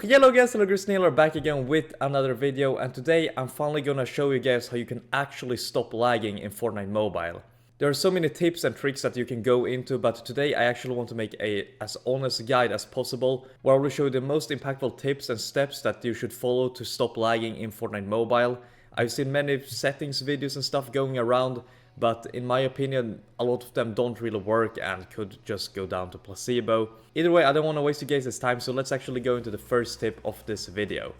Hello guys, hello Snailor back again with another video, and today I'm finally gonna show you guys how you can actually stop lagging in Fortnite Mobile. There are so many tips and tricks that you can go into, but today I actually want to make a as honest guide as possible, where I will show you the most impactful tips and steps that you should follow to stop lagging in Fortnite Mobile. I've seen many settings videos and stuff going around, but in my opinion, a lot of them don't really work and could just go down to placebo. Either way, I don't want to waste you guys' time, so let's actually go into the first tip of this video.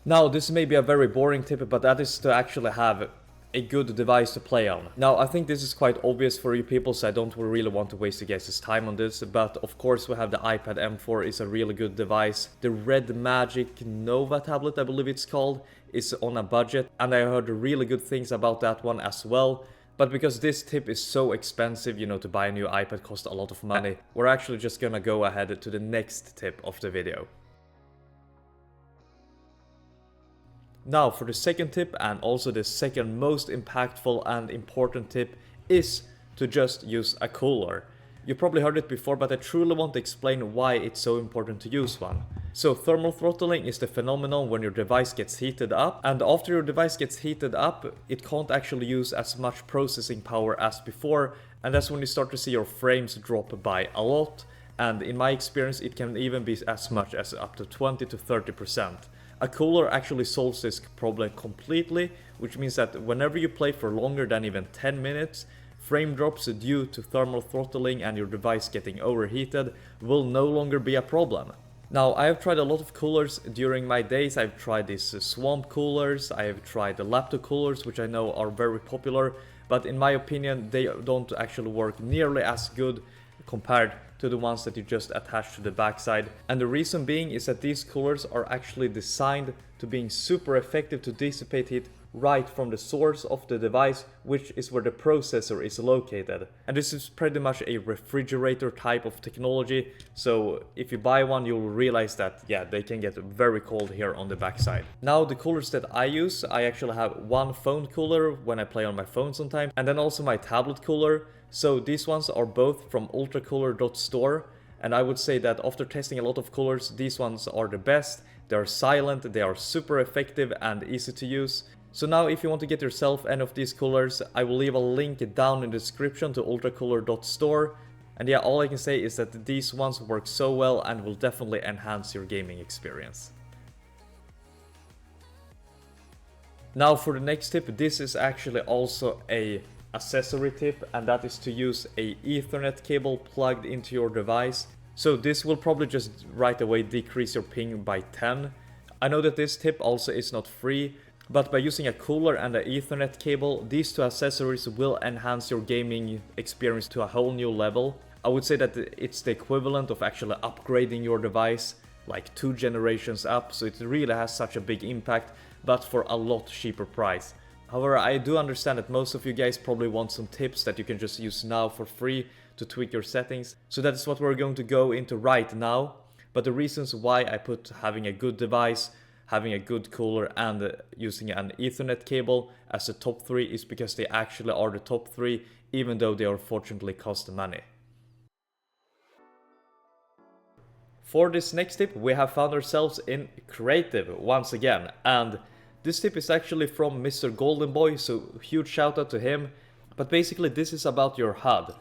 Now, this may be a very boring tip, but that is to actually have a good device to play on. Now, I think this is quite obvious for you people, so I don't really want to waste you guys' time on this, but of course we have the iPad M4 is a really good device. The Red Magic Nova tablet, I believe it's called, is on a budget, and I heard really good things about that one as well. But because this tip is so expensive, you know, to buy a new iPad costs a lot of money, we're actually just gonna go ahead to the next tip of the video. Now for the second tip, and also the second most impactful and important tip, is to just use a cooler. You probably heard it before, but I truly want to explain why it's so important to use one. So thermal throttling is the phenomenon when your device gets heated up, and after your device gets heated up, it can't actually use as much processing power as before, and that's when you start to see your frames drop by a lot, and in my experience it can even be as much as up to 20 to 30%. A cooler actually solves this problem completely, which means that whenever you play for longer than even 10 minutes, frame drops due to thermal throttling and your device getting overheated will no longer be a problem. Now, I have tried a lot of coolers during my days. I've tried these swamp coolers, I have tried the laptop coolers, which I know are very popular, but in my opinion they don't actually work nearly as good compared to the ones that you just attach to the backside. And the reason being is that these coolers are actually designed to being super effective to dissipate heat right from the source of the device, which is where the processor is located. And this is pretty much a refrigerator type of technology, so if you buy one you'll realize that yeah, they can get very cold here on the backside. Now the coolers that I use, I actually have one phone cooler when I play on my phone sometimes, and then also my tablet cooler. So these ones are both from UltraCooler.store, and I would say that after testing a lot of coolers, these ones are the best. They are silent, they are super effective and easy to use. So now if you want to get yourself any of these coolers, I will leave a link down in the description to UltraCooler.store. And yeah, all I can say is that these ones work so well and will definitely enhance your gaming experience. Now for the next tip, this is actually also a accessory tip, and that is to use a Ethernet cable plugged into your device. So this will probably just right away decrease your ping by 10. I know that this tip also is not free, but by using a cooler and an Ethernet cable, these two accessories will enhance your gaming experience to a whole new level. I would say that it's the equivalent of actually upgrading your device like 2 generations up, so it really has such a big impact, but for a lot cheaper price. However, I do understand that most of you guys probably want some tips that you can just use now for free to tweak your settings. So that is what we're going to go into right now. But the reasons why I put having a good device, having a good cooler, and using an Ethernet cable as the top 3 is because they actually are the top 3, even though they unfortunately cost money. For this next tip, we have found ourselves in creative once again, and this tip is actually from Mr. Golden Boy, so huge shout out to him. But basically this is about your HUD,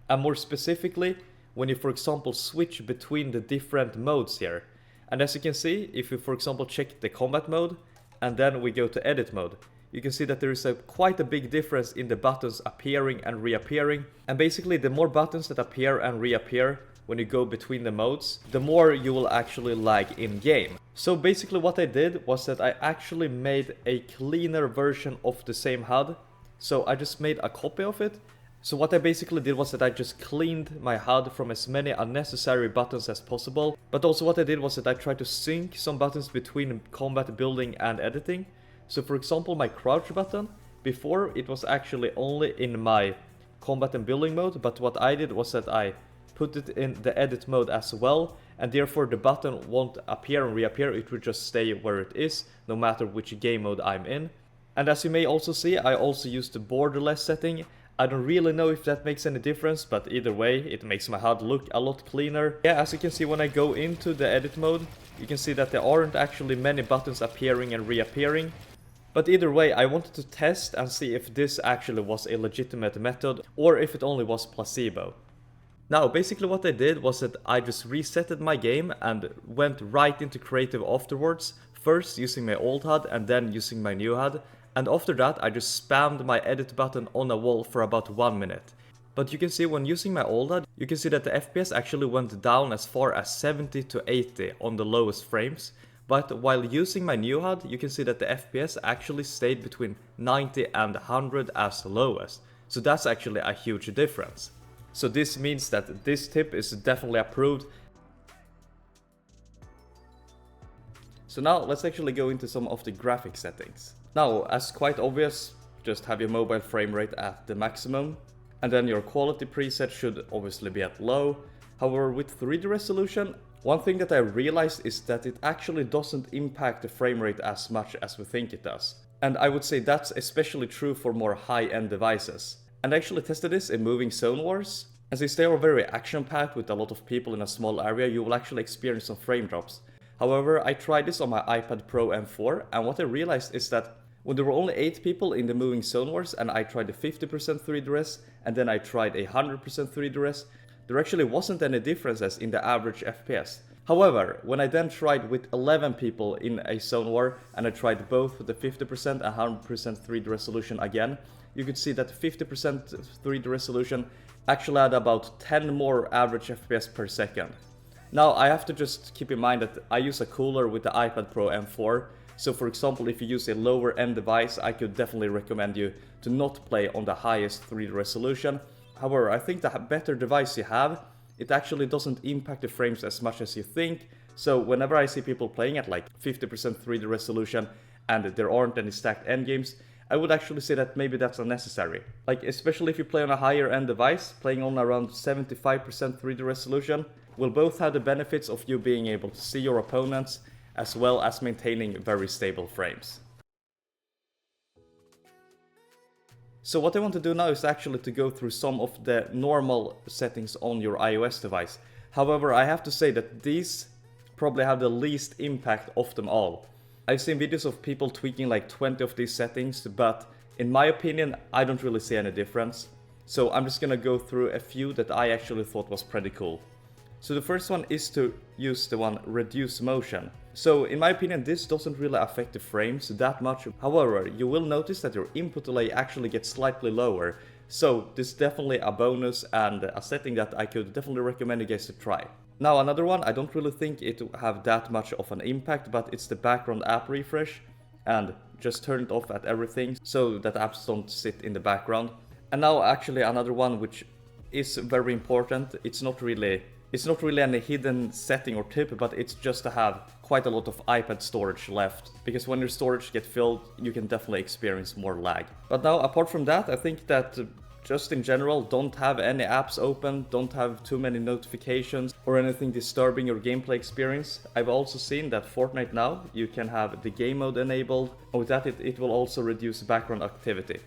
and more specifically when you for example switch between the different modes here. And as you can see, if you for example check the combat mode and then we go to edit mode, you can see that there is quite a big difference in the buttons appearing and reappearing. And basically the more buttons that appear and reappear when you go between the modes, the more you will actually lag in game. So basically what I did was that I actually made a cleaner version of the same HUD. So I just made a copy of it. So what I basically did was that I just cleaned my HUD from as many unnecessary buttons as possible. But also what I did was that I tried to sync some buttons between combat, building and editing. So for example my crouch button, before it was actually only in my combat and building mode, but what I did was that I put it in the edit mode as well, and therefore the button won't appear and reappear, it will just stay where it is, no matter which game mode I'm in. And as you may also see, I also used the borderless setting, I don't really know if that makes any difference, but either way, it makes my HUD look a lot cleaner. Yeah, as you can see when I go into the edit mode, you can see that there aren't actually many buttons appearing and reappearing. But either way, I wanted to test and see if this actually was a legitimate method or if it only was placebo. Now, basically what I did was that I just resetted my game and went right into creative afterwards, first using my old HUD and then using my new HUD. And after that, I just spammed my edit button on a wall for about 1 minute. But you can see when using my old HUD, you can see that the FPS actually went down as far as 70 to 80 on the lowest frames. But while using my new HUD, you can see that the FPS actually stayed between 90 and 100 as lowest. So that's actually a huge difference. So this means that this tip is definitely approved. So now let's actually go into some of the graphic settings. Now, as quite obvious, just have your mobile frame rate at the maximum. And then your quality preset should obviously be at low. However, with 3D resolution, one thing that I realized is that it actually doesn't impact the frame rate as much as we think it does. And I would say that's especially true for more high-end devices. And I actually tested this in Moving Zone Wars. And since they are very action-packed with a lot of people in a small area, you will actually experience some frame drops. However, I tried this on my iPad Pro M4, and what I realized is that when there were only 8 people in the Moving Zone Wars and I tried a 50% 3D res and then I tried a 100% 3D res, there actually wasn't any differences in the average FPS. However, when I then tried with 11 people in a zone war and I tried both the 50% and 100% 3D resolution again, you could see that 50% 3D resolution actually had about 10 more average FPS per second. Now I have to just keep in mind that I use a cooler with the iPad Pro M4, so for example if you use a lower end device I could definitely recommend you to not play on the highest 3D resolution. However, I think the better device you have, it actually doesn't impact the frames as much as you think, so whenever I see people playing at like 50% 3D resolution and there aren't any stacked endgames, I would actually say that maybe that's unnecessary. Like especially if you play on a higher end device, playing on around 75% 3D resolution, will both have the benefits of you being able to see your opponents as well as maintaining very stable frames. So what I want to do now is actually to go through some of the normal settings on your iOS device. However, I have to say that these probably have the least impact of them all. I've seen videos of people tweaking like 20 of these settings, but in my opinion, I don't really see any difference. So I'm just gonna go through a few that I actually thought was pretty cool. So the first one is to use the one reduce motion. So in my opinion this doesn't really affect the frames that much. However, you will notice that your input delay actually gets slightly lower. So this is definitely a bonus and a setting that I could definitely recommend you guys to try. Now another one, I don't really think it will have that much of an impact, but it's the background app refresh. And just turn it off at everything so that apps don't sit in the background. And now actually another one which is very important, it's not really any hidden setting or tip, but it's just to have quite a lot of iPad storage left, because when your storage gets filled, you can definitely experience more lag. But now, apart from that, I think that just in general, don't have any apps open, don't have too many notifications or anything disturbing your gameplay experience. I've also seen that Fortnite now, you can have the game mode enabled, and with that it will also reduce background activity.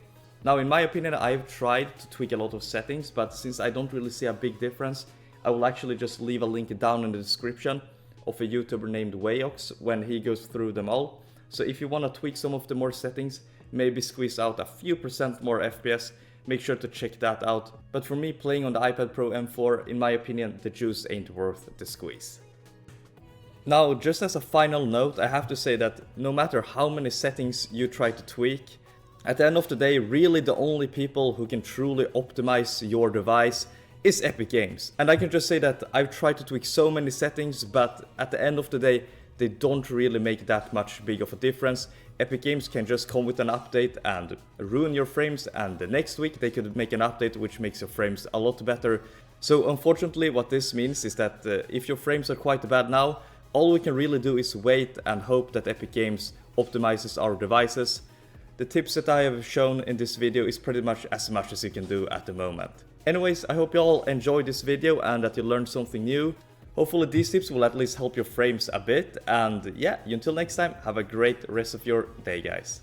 Now, in my opinion, I've tried to tweak a lot of settings, but since I don't really see a big difference, I will actually just leave a link down in the description of a YouTuber named Wayox when he goes through them all. So if you want to tweak some of the more settings, maybe squeeze out a few percent more FPS, make sure to check that out. But for me, playing on the iPad Pro M4, in my opinion, the juice ain't worth the squeeze. Now, just as a final note, I have to say that no matter how many settings you try to tweak, at the end of the day, really the only people who can truly optimize your device is Epic Games. And I can just say that I've tried to tweak so many settings, but at the end of the day, they don't really make that much big of a difference. Epic Games can just come with an update and ruin your frames, and the next week they could make an update which makes your frames a lot better. So unfortunately what this means is that if your frames are quite bad now, all we can really do is wait and hope that Epic Games optimizes our devices. The tips that I have shown in this video is pretty much as you can do at the moment. Anyways, I hope you all enjoyed this video and that you learned something new. Hopefully these tips will at least help your frames a bit, and yeah, until next time, have a great rest of your day, guys.